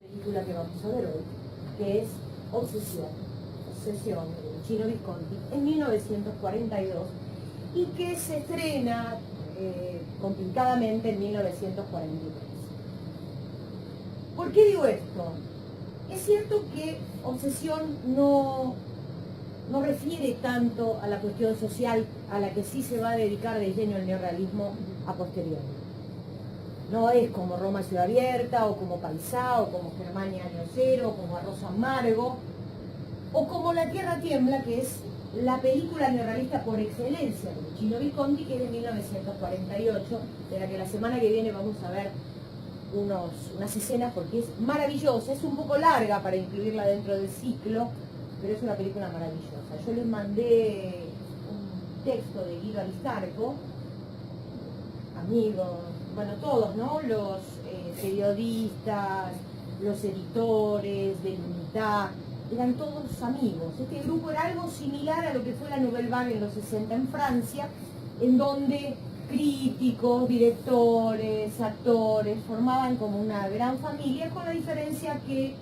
Película que vamos a ver hoy, que es Obsesión, de Chino Visconti, en 1942, y que se estrena complicadamente en 1943. ¿Por qué digo esto? Es cierto que Obsesión no refiere tanto a la cuestión social a la que sí se va a dedicar de lleno el neorrealismo a posteriori. No es como Roma Ciudad Abierta, o como Paisá, o como Germania Año Cero, o como Arroz Amargo, o como La Tierra Tiembla, que es la película neorrealista por excelencia de Chino Visconti, que es de 1948, de la que la semana que viene vamos a ver unas escenas porque es maravillosa. Es un poco larga para incluirla dentro del ciclo, pero es una película maravillosa. Yo les mandé un texto de Guido Aristarco, amigos, bueno, todos, ¿no? Los periodistas, los editores del Unitá, eran todos amigos. Este grupo era algo similar a lo que fue la Nouvelle Vague en los 60 en Francia, en donde críticos, directores, actores formaban como una gran familia, con la diferencia que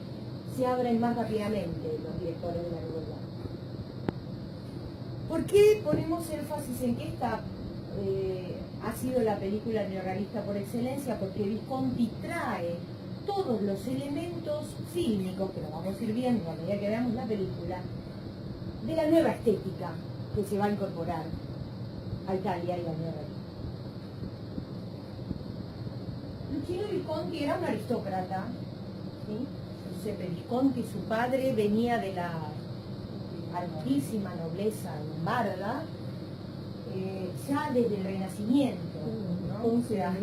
se abren más rápidamente los directores de la Nouvelle Vague. ¿Por qué ponemos énfasis en que esta ha sido la película neorrealista por excelencia? Porque Visconti trae todos los elementos fílmicos, que lo vamos a ir viendo a medida que veamos la película, de la nueva estética que se va a incorporar a Italia y al neorrealismo. Luchino Visconti era un aristócrata, ¿sí? Giuseppe Visconti, su padre, venía de la altísima nobleza lombarda, ya desde el Renacimiento, ¿no? O sea,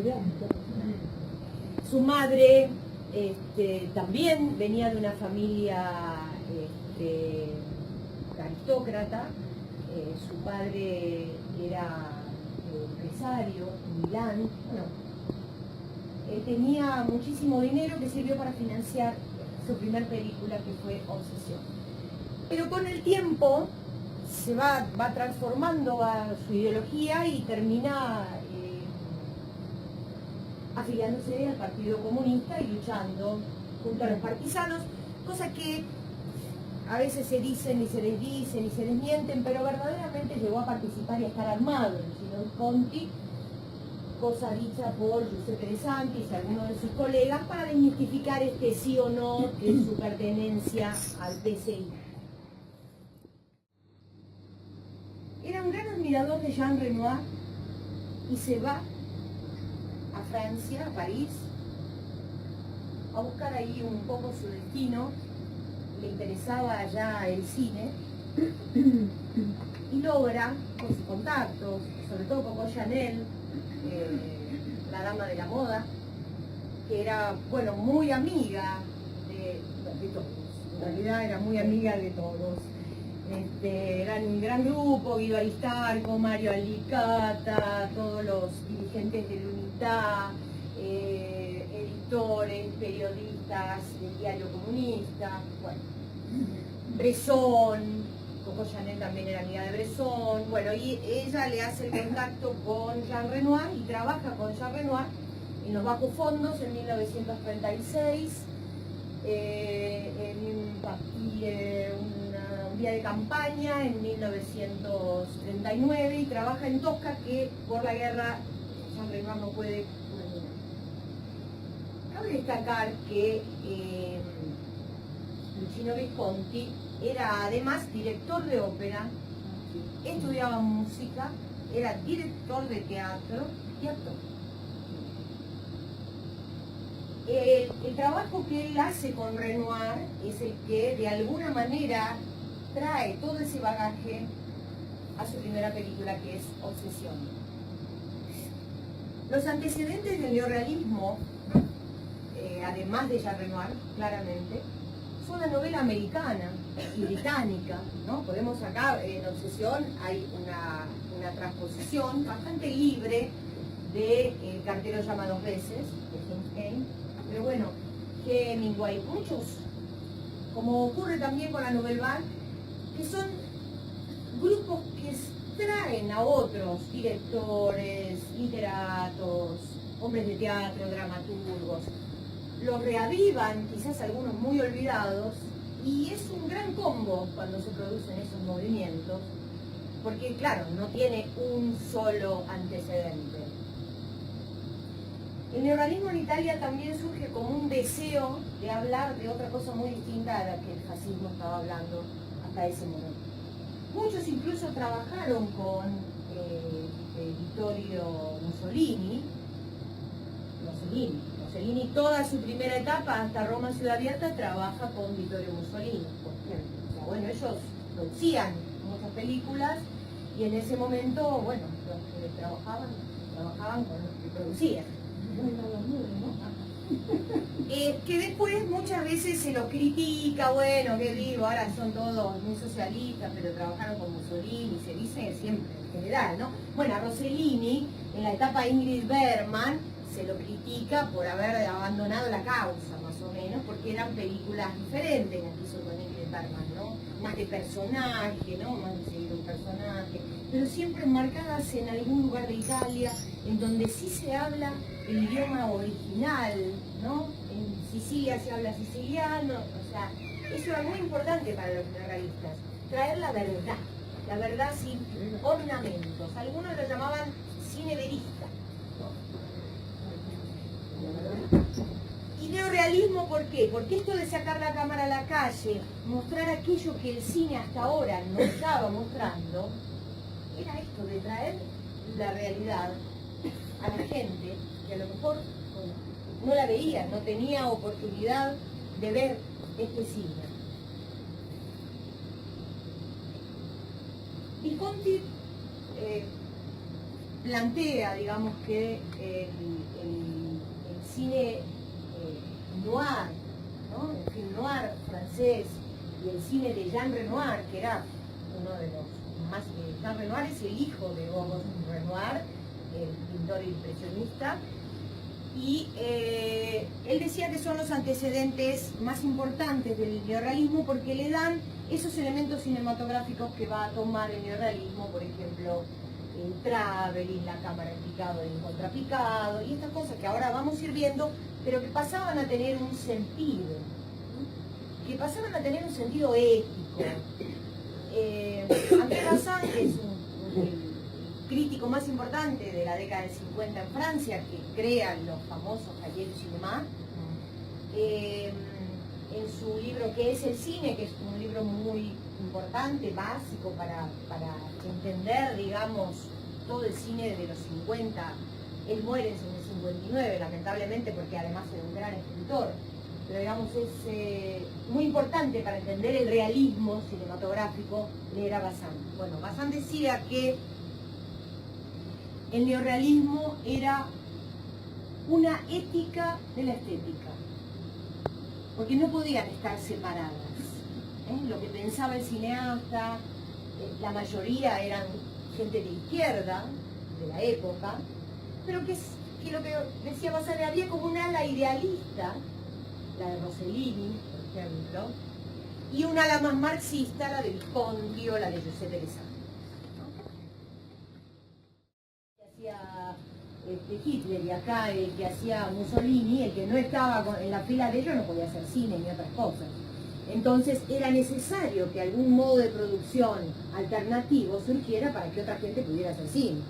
su madre también venía de una familia aristócrata. Su padre era empresario en Milán. Bueno, tenía muchísimo dinero que sirvió para financiar su primer película, que fue Obsesión. Pero con el tiempo se va transformando a su ideología y termina afiliándose al Partido Comunista y luchando junto a los partisanos, cosa que a veces se dicen y se les dicen y se les mienten, pero verdaderamente llegó a participar y a estar armado en Chino Visconti, cosa dicha por Giuseppe De Santis y algunos de sus colegas, para desmitificar este sí o no de su pertenencia al PCI. Era un gran admirador de Jean Renoir y se va a Francia, a París, a buscar ahí un poco su destino. Le interesaba allá el cine y logra, con sus contactos, sobre todo con Coco Chanel, la dama de la moda, que era, bueno, muy amiga de todos. En realidad era muy amiga de todos. Eran un gran grupo: Guido Aristarco, Mario Alicata, todos los dirigentes del Unitá, editores, periodistas del diario comunista, bueno, Bresson, Coco Chanel también era amiga de Bresson, bueno, y ella le hace el contacto con Jean Renoir y trabaja con Jean Renoir en Los Bajos Fondos en 1936, un día de campaña en 1939, y trabaja en Tosca, que por la guerra Jean Renoir no puede terminar. Cabe destacar que Luchino Visconti era además director de ópera, estudiaba música, era director de teatro y actor. El trabajo que él hace con Renoir es el que de alguna manera trae todo ese bagaje a su primera película, que es Obsesión. Los antecedentes del neorrealismo, además de Jean Renoir, claramente, son la novela americana y británica, ¿no? Podemos acá, en Obsesión, hay una transposición bastante libre de El cartero llama dos veces, de James Cain, pero bueno, Hemingway, muchos, como ocurre también con la Nouvelle Vague, que son grupos que traen a otros directores, literatos, hombres de teatro, dramaturgos. los reavivan, quizás algunos muy olvidados, y es un gran combo cuando se producen esos movimientos, porque claro, no tiene un solo antecedente. El neorrealismo en Italia también surge como un deseo de hablar de otra cosa muy distinta a la que el fascismo estaba hablando hasta ese momento. Muchos incluso trabajaron con Vittorio Mussolini, toda su primera etapa hasta Roma Ciudad Abierta trabaja con Vittorio Mussolini, por ejemplo. O sea, bueno, ellos producían muchas películas y en ese momento, bueno, los que trabajaban con los que producían. Que después muchas veces se los critica, bueno, qué digo, ahora son todos muy socialistas, pero trabajaron con Mussolini, se dice siempre en general, ¿no? Bueno, a Rossellini, en la etapa Ingrid Bergman, se lo critica por haber abandonado la causa, más o menos, porque eran películas diferentes las que hizo con Ingrid Bergman, ¿no? Más de personaje, ¿no? Más de seguir un personaje, pero siempre enmarcadas en algún lugar de Italia, en donde sí se habla el idioma original, ¿no? En Sicilia se habla siciliano, o sea, eso era muy importante para los neorrealistas, traer la verdad sin ornamentos. Algunos lo llamaban cine verista. Y neorrealismo, ¿por qué? Porque esto de sacar la cámara a la calle, mostrar aquello que el cine hasta ahora no estaba mostrando, era esto de traer la realidad a la gente que a lo mejor no la veía, no tenía oportunidad de ver este cine. Visconti plantea, digamos, que el cine noir, ¿no? El film noir francés y el cine de Jean Renoir, que era uno de los más... Jean Renoir es el hijo de Auguste Renoir, el pintor impresionista, y él decía que son los antecedentes más importantes del neorrealismo porque le dan esos elementos cinematográficos que va a tomar el neorrealismo, por ejemplo, el traveling, la cámara en picado y en contrapicado, y estas cosas que ahora vamos a ir viendo, pero que pasaban a tener un sentido, ético. André Bazin, que es el crítico más importante de la década del 50 en Francia, que crea los famosos Cahiers du Cinéma, en su libro ¿Qué es el cine?, que es un libro muy importante, básico para entender, digamos, todo el cine desde los 50. Él muere en el 59, lamentablemente, porque además era un gran escritor, pero digamos es muy importante para entender el realismo cinematográfico, leer a Bazin. Bueno, Bazin decía que el neorrealismo era una ética de la estética, porque no podían estar separadas. Lo que pensaba el cineasta, la mayoría eran gente de izquierda, de la época, pero que lo que decía Bazin, había como un ala idealista, la de Rossellini, por ejemplo, y un ala más marxista, la de Visconti o la de Giuseppe Lessani. Hitler, y acá el que hacía Mussolini, el que no estaba en la fila de ellos no podía hacer cine ni otras cosas. Entonces era necesario que algún modo de producción alternativo surgiera para que otra gente pudiera hacer cine.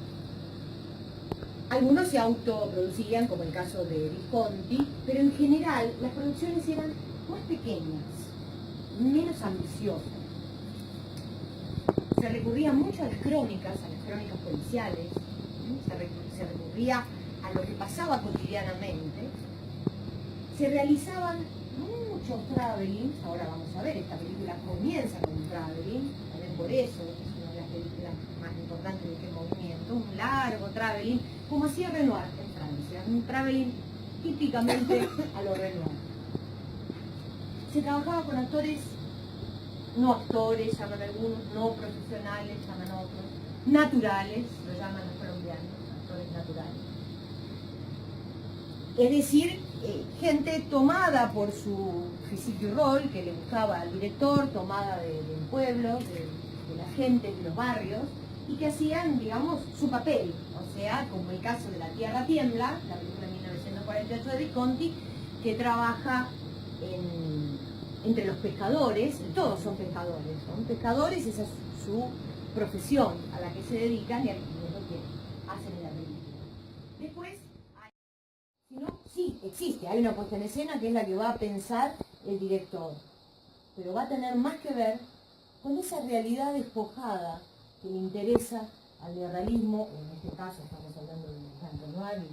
Algunos se autoproducían, como el caso de Visconti, pero en general las producciones eran más pequeñas, menos ambiciosas. Se recurría mucho a las crónicas policiales, se recurría a lo que pasaba cotidianamente, se realizaban muchos travelings. Ahora vamos a ver, esta película comienza con un traveling, también por eso es una de las películas más importantes de aquel movimiento, un largo traveling, como hacía Renoir en Francia, un traveling típicamente a lo Renoir. Se trabajaba con actores, no actores, llaman algunos, no profesionales, llaman otros, naturales, lo llaman los colombianos, actores naturales. Es decir, gente tomada por su physique du rôle, que le gustaba al director, tomada del pueblo, de la gente, de los barrios, y que hacían, digamos, su papel. O sea, como el caso de La Tierra Tiembla, la película de 1948 de Visconti, que trabaja entre los pescadores, todos son pescadores, esa es su profesión a la que se dedican y es lo que hacen en la película. Después, si no, sí, existe, hay una puesta en escena que es la que va a pensar el director, pero va a tener más que ver con esa realidad despojada que le interesa al neorrealismo, en este caso estamos hablando de Jean Renoir y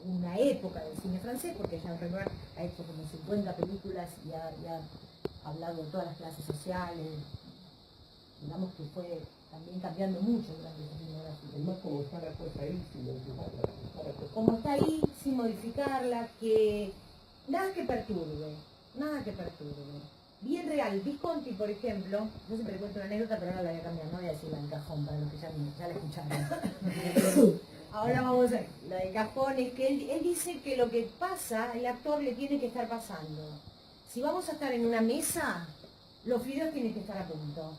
una época del cine francés, porque Jean Renoir ha hecho como 50 películas y ha hablado de todas las clases sociales, digamos que fue también cambiando mucho durante esa filmografía. Además, como está la cosa ahí, sin modificarla. Como está ahí, sin modificarla, que nada que perturbe. Bien real. Visconti, por ejemplo, yo siempre cuento una anécdota, pero ahora la voy a cambiar, no voy a decirla en cajón para los que ya la escucharon. Ahora vamos a ver, la de cajón es que él dice que lo que pasa, el actor le tiene que estar pasando. Si vamos a estar en una mesa, los fideos tienen que estar a punto.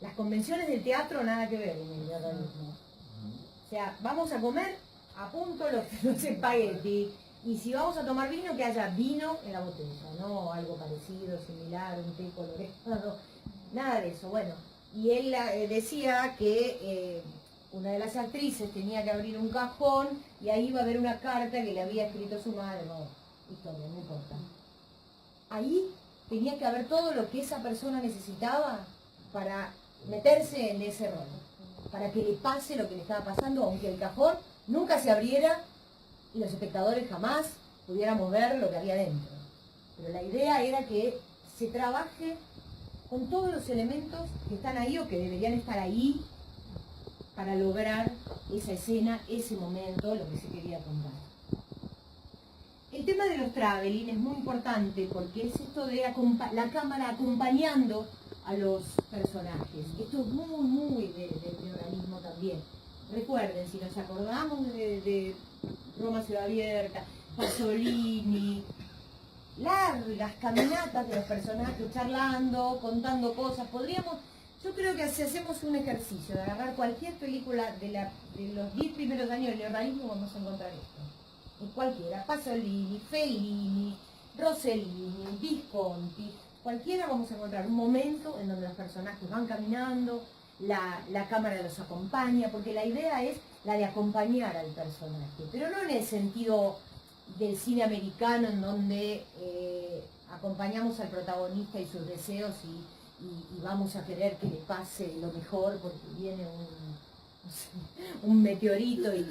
Las convenciones del teatro nada que ver en el neorrealismo. O sea, vamos a comer a punto los espaguetis. Y si vamos a tomar vino, que haya vino en la botella, no algo parecido, similar, un té colorado, nada de eso. Bueno, y él decía que una de las actrices tenía que abrir un cajón y ahí iba a haber una carta que le había escrito su madre, no, historia, no importa. Ahí tenía que haber todo lo que esa persona necesitaba para meterse en ese rol, para que le pase lo que le estaba pasando, aunque el cajón nunca se abriera y los espectadores jamás pudiéramos ver lo que había dentro. Pero la idea era que se trabaje con todos los elementos que están ahí o que deberían estar ahí para lograr esa escena, ese momento, lo que se quería contar. El tema de los traveling es muy importante porque es esto de la cámara acompañando a los personajes. Esto es muy del neorrealismo también. Recuerden, si nos acordamos de Roma Ciudad Abierta, Pasolini, largas caminatas de los personajes charlando, contando cosas, yo creo que si hacemos un ejercicio de agarrar cualquier película de los 10 primeros años del neorrealismo, vamos a encontrar esto. En cualquiera, Pasolini, Fellini, Rossellini, Visconti, cualquiera vamos a encontrar un momento en donde los personajes van caminando, la cámara los acompaña, porque la idea es la de acompañar al personaje, pero no en el sentido del cine americano en donde acompañamos al protagonista y sus deseos y vamos a querer que le pase lo mejor porque viene un meteorito y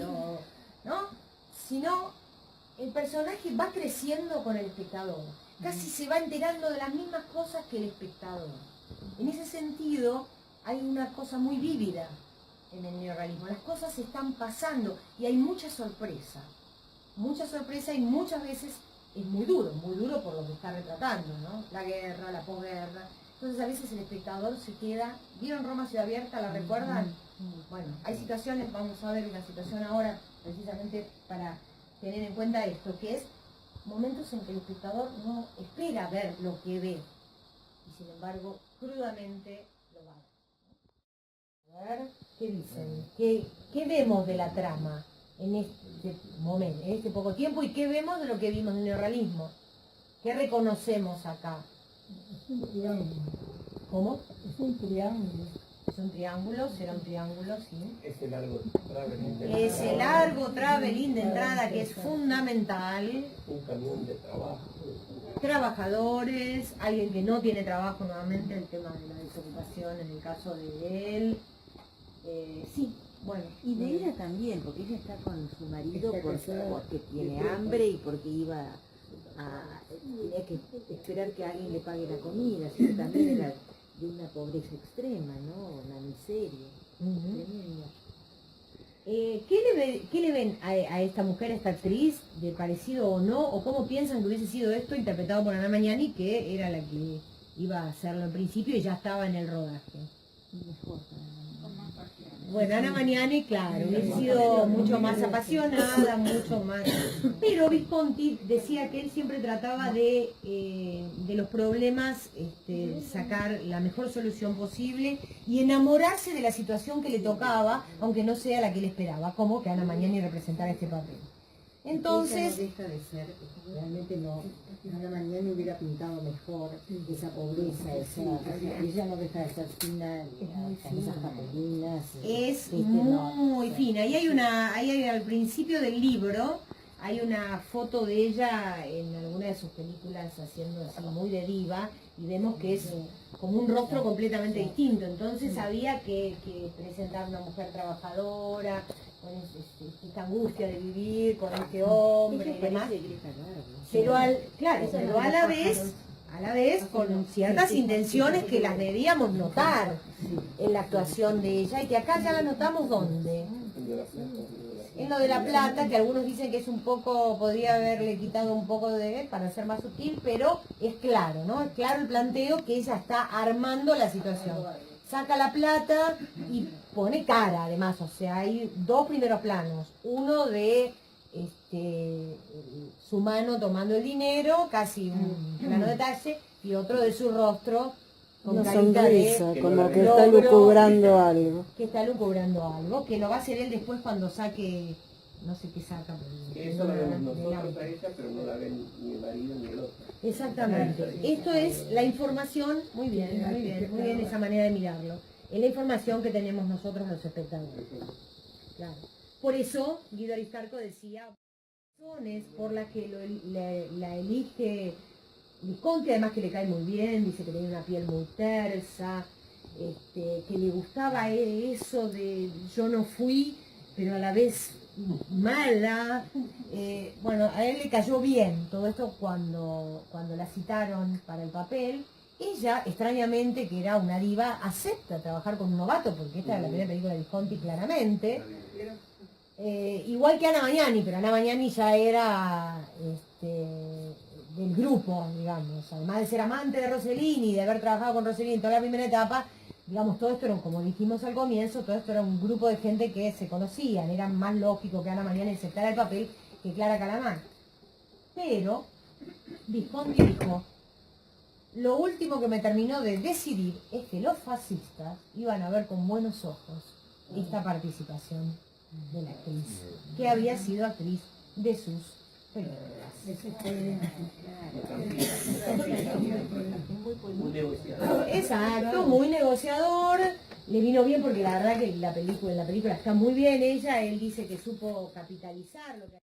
¿no? Sino el personaje va creciendo con el espectador, casi se va enterando de las mismas cosas que el espectador. En ese sentido, hay una cosa muy vívida en el neorrealismo. Las cosas están pasando y hay mucha sorpresa y muchas veces es muy duro por lo que está retratando, ¿no? La guerra, la posguerra. Entonces a veces el espectador se queda. ¿Vieron Roma Ciudad Abierta? ¿La recuerdan? Bueno, hay situaciones, vamos a ver una situación ahora precisamente para tener en cuenta esto, que es momentos en que el espectador no espera ver lo que ve y sin embargo crudamente lo va a ver. A ver, ¿qué dicen? ¿Qué vemos de la trama en este momento, en este poco tiempo, y qué vemos de lo que vimos del neorrealismo? ¿Qué reconocemos acá? Es un triángulo. ¿Cómo? Es un triángulo. Es un triángulo, será un triángulo, sí. Ese largo traveling de entrada. Ese largo traveling de entrada que es fundamental. Un camión de trabajo. Trabajadores, alguien que no tiene trabajo, nuevamente el tema de la desocupación en el caso de él. Sí, bueno. Y de ella también, porque ella está con su marido porque tiene Sí. hambre y porque tenía que esperar que alguien le pague la comida, así que también era de una pobreza extrema, ¿no? Una miseria. Tremenda. ¿Qué le ven a esta mujer, a esta actriz, de parecido o no? ¿O cómo piensan que hubiese sido esto interpretado por Ana Magnani, que era la que iba a hacerlo al principio y ya estaba en el rodaje? Mejor para mí. Bueno, Ana Magnani, claro, hubiese sido mucho más apasionada, mucho más... Pero Visconti decía que él siempre trataba de los problemas sacar la mejor solución posible y enamorarse de la situación que le tocaba, aunque no sea la que él esperaba, como que Ana Magnani representara este papel. Entonces, Ella no deja de ser, realmente no, Ana Mañani hubiera pintado mejor esa pobreza, ella no deja de ser fina, con esas papelinas. es no, muy fina. Y hay al principio del libro, hay una foto de ella en alguna de sus películas haciendo así muy de diva, y vemos que es como un rostro completamente distinto. Entonces había que presentar una mujer trabajadora, con esta angustia de vivir con este hombre y demás. Pero pero a la vez con ciertas intenciones que las debíamos notar en la actuación de ella, y que acá ya la notamos ¿dónde? En lo de la plata, que algunos dicen que es un poco, podría haberle quitado un poco para ser más sutil, pero es claro, ¿no? Es claro el planteo que ella está armando la situación. Saca la plata y pone cara, además, o sea, hay dos primeros planos. Uno de su mano tomando el dinero, casi un plano detalle, y otro de su rostro con una carita sonrisa, de como que está lucubrando algo. que está lucubrando algo, que lo va a hacer él después cuando saque, no sé qué saca. Que eso la vemos nosotros a ella, pero no la ven ni el marido ni el otro. Exactamente. Esto es la información, muy bien esa manera de mirarlo. Es la información que tenemos nosotros los espectadores. Claro. Por eso Guido Aristarco decía razones por las que la elige Visconti, además que le cae muy bien, dice que tiene una piel muy tersa, que le gustaba eso de yo no fui, pero a la vez mala. Bueno, a él le cayó bien todo esto cuando la citaron para el papel. Ella, extrañamente, que era una diva, acepta trabajar con un novato, porque esta es la primera película de Visconti claramente. Igual que Ana Magnani, pero Ana Magnani ya era del grupo, digamos. Además de ser amante de Rossellini y de haber trabajado con Rossellini en toda la primera etapa, digamos, todo esto era, como dijimos al comienzo, todo esto era un grupo de gente que se conocían. Era más lógico que Ana Magnani aceptara el papel que Clara Calamán. Pero Visconti dijo: lo último que me terminó de decidir es que los fascistas iban a ver con buenos ojos esta participación de la actriz, que había sido actriz de sus películas. Muy negociador. Exacto, muy negociador. Le vino bien porque la verdad que en la película está muy bien ella. Él dice que supo capitalizar lo que